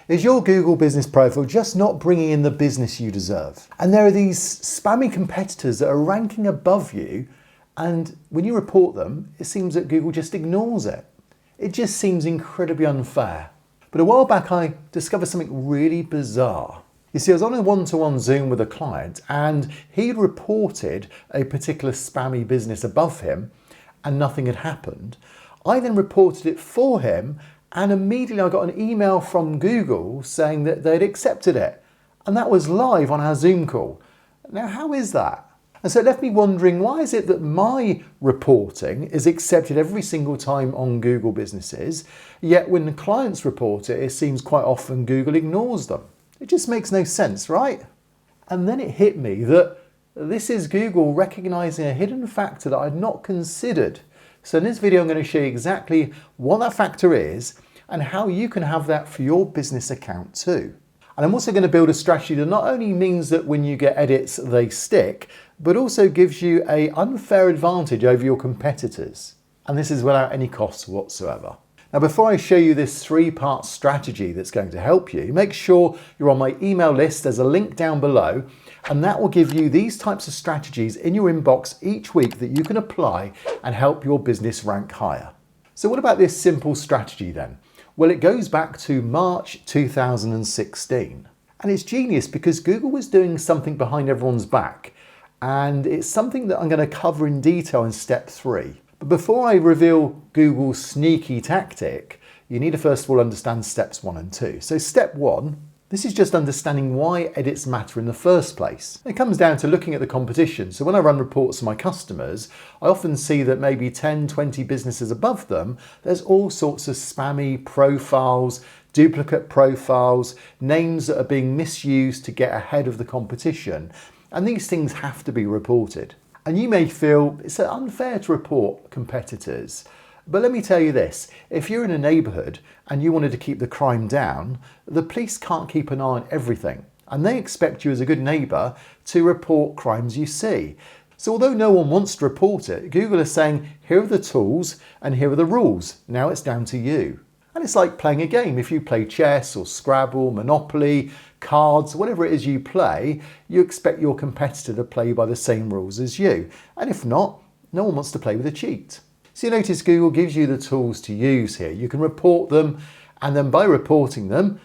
Is your Google business profile just not bringing in the business you deserve? And there are these spammy competitors that are ranking above you, and when you report them, it seems that Google just ignores it. It just seems incredibly unfair. But a while back, I discovered something really bizarre. You see, I was on a one-to-one Zoom with a client, and he'd reported a particular spammy business above him, and nothing had happened. I then reported it for him, and immediately I got an email from Google saying that they'd accepted it. And that was live on our Zoom call. Now, how is that? And so it left me wondering, why is it that my reporting is accepted every single time on Google businesses, yet when the clients report it, it seems quite often Google ignores them? It just makes no sense, right? And then it hit me that this is Google recognizing a hidden factor that I'd not considered. So in this video, I'm going to show you exactly what that factor is and how you can have that for your business account too. And I'm also going to build a strategy that not only means that when you get edits, they stick, but also gives you an unfair advantage over your competitors. And this is without any costs whatsoever. Now, before I show you this three-part strategy that's going to help you, make sure you're on my email list. There's a link down below, and that will give you these types of strategies in your inbox each week that you can apply and help your business rank higher. So what about this simple strategy then? Well, it goes back to March 2016. And it's genius because Google was doing something behind everyone's back. And it's something that I'm going to cover in detail in step 3. But before I reveal Google's sneaky tactic, you need to first of all understand steps 1 and 2. So step 1, this is just understanding why edits matter in the first place. It comes down to looking at the competition. So when I run reports to my customers, I often see that maybe 10, 20 businesses above them, there's all sorts of spammy profiles, duplicate profiles, names that are being misused to get ahead of the competition. And these things have to be reported. And you may feel it's unfair to report competitors. But let me tell you this, if you're in a neighbourhood and you wanted to keep the crime down, the police can't keep an eye on everything. And they expect you as a good neighbour to report crimes you see. So although no one wants to report it, Google is saying, here are the tools and here are the rules. Now it's down to you. And it's like playing a game. If you play chess or Scrabble, Monopoly, cards, whatever it is you play, you expect your competitor to play by the same rules as you. And if not, no one wants to play with a cheat. So you notice Google gives you the tools to use here. You can report them, and then by reporting them,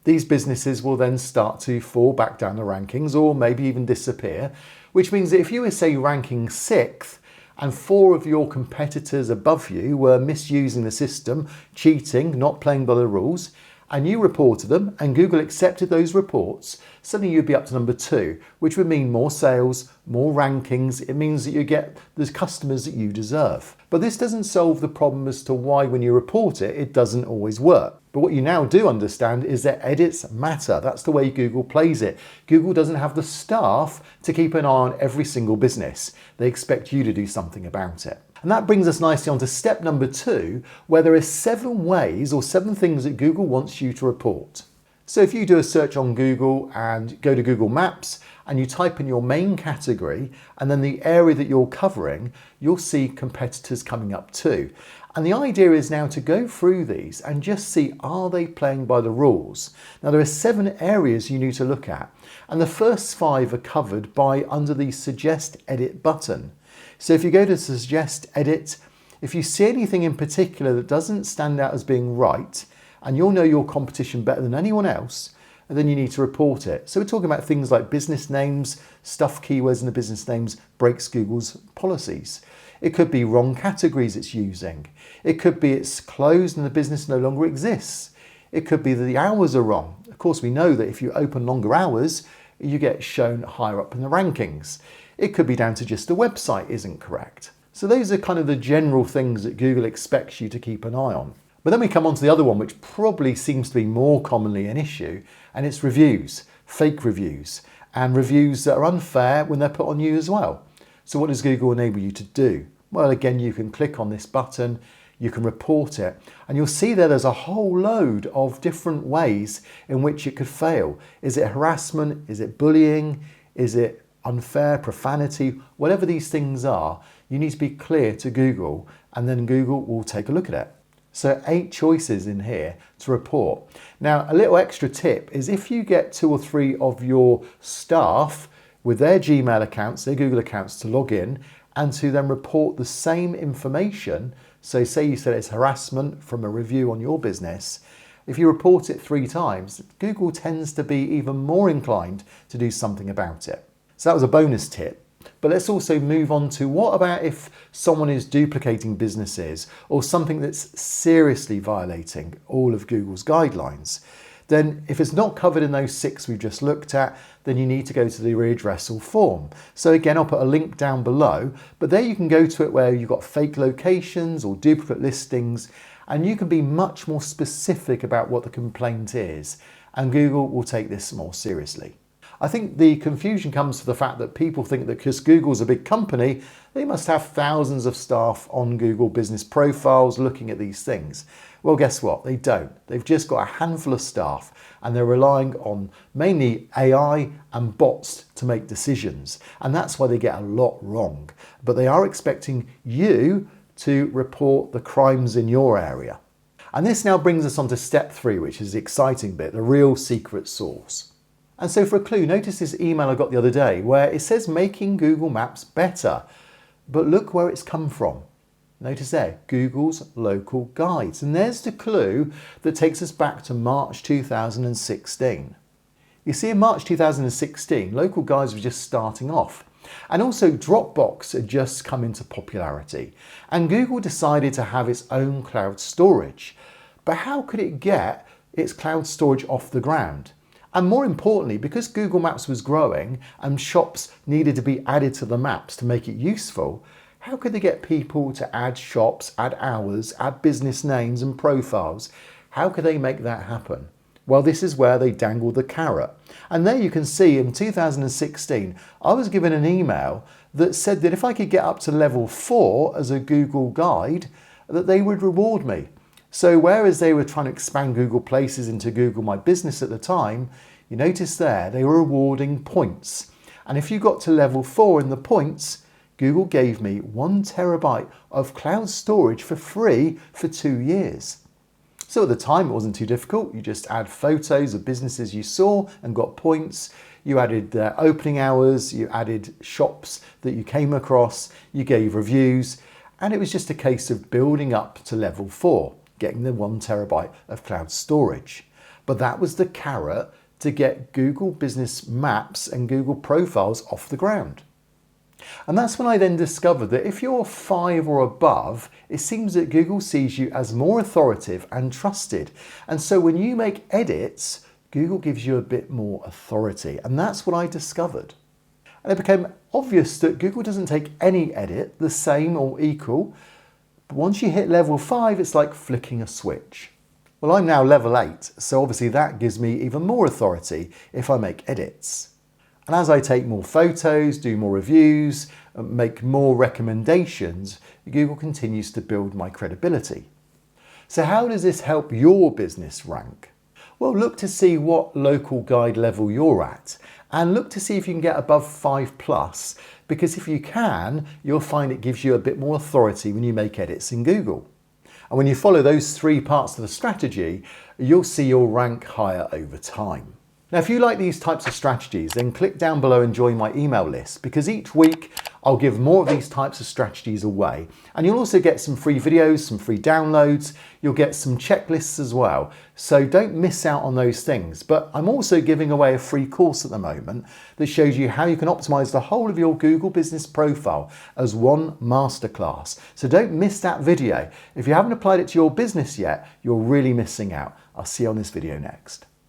these businesses will then start to fall back down the rankings or maybe even disappear, which means that if you were, say, ranking 6th, and 4 of your competitors above you were misusing the system, cheating, not playing by the rules, and you reported them and Google accepted those reports, suddenly you'd be up to number 2, which would mean more sales, more rankings. It means that you get the customers that you deserve. But this doesn't solve the problem as to why when you report it, it doesn't always work. But what you now do understand is that edits matter. That's the way Google plays it. Google doesn't have the staff to keep an eye on every single business. They expect you to do something about it. And that brings us nicely on to step number 2, where there are 7 ways or 7 things that Google wants you to report. So if you do a search on Google and go to Google Maps and you type in your main category and then the area that you're covering, you'll see competitors coming up too. And the idea is now to go through these and just see, are they playing by the rules? Now there are 7 areas you need to look at, and the first 5 are covered by under the Suggest Edit button. So if you go to Suggest Edit, if you see anything in particular that doesn't stand out as being right, and you'll know your competition better than anyone else, and then you need to report it. So we're talking about things like business names, stuff keywords in the business names breaks Google's policies. It could be wrong categories it's using. It could be it's closed and the business no longer exists. It could be that the hours are wrong. Of course, we know that if you open longer hours, you get shown higher up in the rankings. It could be down to just the website isn't correct. So those are kind of the general things that Google expects you to keep an eye on. But then we come on to the other one, which probably seems to be more commonly an issue, and it's reviews, fake reviews, and reviews that are unfair when they're put on you as well. So what does Google enable you to do? Well, again, you can click on this button, you can report it, and you'll see there's a whole load of different ways in which it could fail. Is it harassment? Is it bullying? Is it unfair, profanity? Whatever these things are, you need to be clear to Google, and then Google will take a look at it. So 8 choices in here to report. Now, a little extra tip is if you get 2 or 3 of your staff with their Gmail accounts, their Google accounts to log in and to then report the same information. So say you said it's harassment from a review on your business. If you report it 3 times, Google tends to be even more inclined to do something about it. So that was a bonus tip. But let's also move on to what about if someone is duplicating businesses or something that's seriously violating all of Google's guidelines? Then if it's not covered in those 6 we've just looked at, then you need to go to the readdressal form. So again, I'll put a link down below, but there you can go to it where you've got fake locations or duplicate listings, and you can be much more specific about what the complaint is, and Google will take this more seriously. I think the confusion comes from the fact that people think that because Google's a big company, they must have thousands of staff on Google business profiles looking at these things. Well, guess what? They don't. They've just got a handful of staff and they're relying on mainly AI and bots to make decisions. And that's why they get a lot wrong. But they are expecting you to report the crimes in your area. And this now brings us on to step 3, which is the exciting bit, the real secret sauce. And so for a clue, notice this email I got the other day where it says making Google Maps better. But look where it's come from. Notice there, Google's local guides. And there's the clue that takes us back to March 2016. You see, in March 2016, local guides were just starting off. And also Dropbox had just come into popularity. And Google decided to have its own cloud storage. But how could it get its cloud storage off the ground? And more importantly, because Google Maps was growing and shops needed to be added to the maps to make it useful, how could they get people to add shops, add hours, add business names and profiles? How could they make that happen? Well, this is where they dangled the carrot. And there you can see in 2016, I was given an email that said that if I could get up to level 4 as a Google guide, that they would reward me. So whereas they were trying to expand Google Places into Google My Business at the time, you notice there they were awarding points. And if you got to level 4 in the points, Google gave me 1 terabyte of cloud storage for free for 2 years. So at the time it wasn't too difficult. You just add photos of businesses you saw and got points. You added their opening hours, you added shops that you came across, you gave reviews, and it was just a case of building up to level 4. Getting the 1 terabyte of cloud storage. But that was the carrot to get Google Business Maps and Google Profiles off the ground. And that's when I then discovered that if you're 5 or above, it seems that Google sees you as more authoritative and trusted. And so when you make edits, Google gives you a bit more authority. And that's what I discovered. And it became obvious that Google doesn't take any edit the same or equal. But once you hit level 5, it's like flicking a switch. Well, I'm now level 8, so obviously that gives me even more authority if I make edits. And as I take more photos, do more reviews, make more recommendations, Google continues to build my credibility. So how does this help your business rank? Well, look to see what local guide level you're at and look to see if you can get above 5+, because if you can, you'll find it gives you a bit more authority when you make edits in Google. And when you follow those 3 parts of the strategy, you'll see you'll rank higher over time. Now, if you like these types of strategies, then click down below and join my email list, because each week I'll give more of these types of strategies away. And you'll also get some free videos, some free downloads. You'll get some checklists as well. So don't miss out on those things. But I'm also giving away a free course at the moment that shows you how you can optimize the whole of your Google business profile as one masterclass. So don't miss that video. If you haven't applied it to your business yet, you're really missing out. I'll see you on this video next.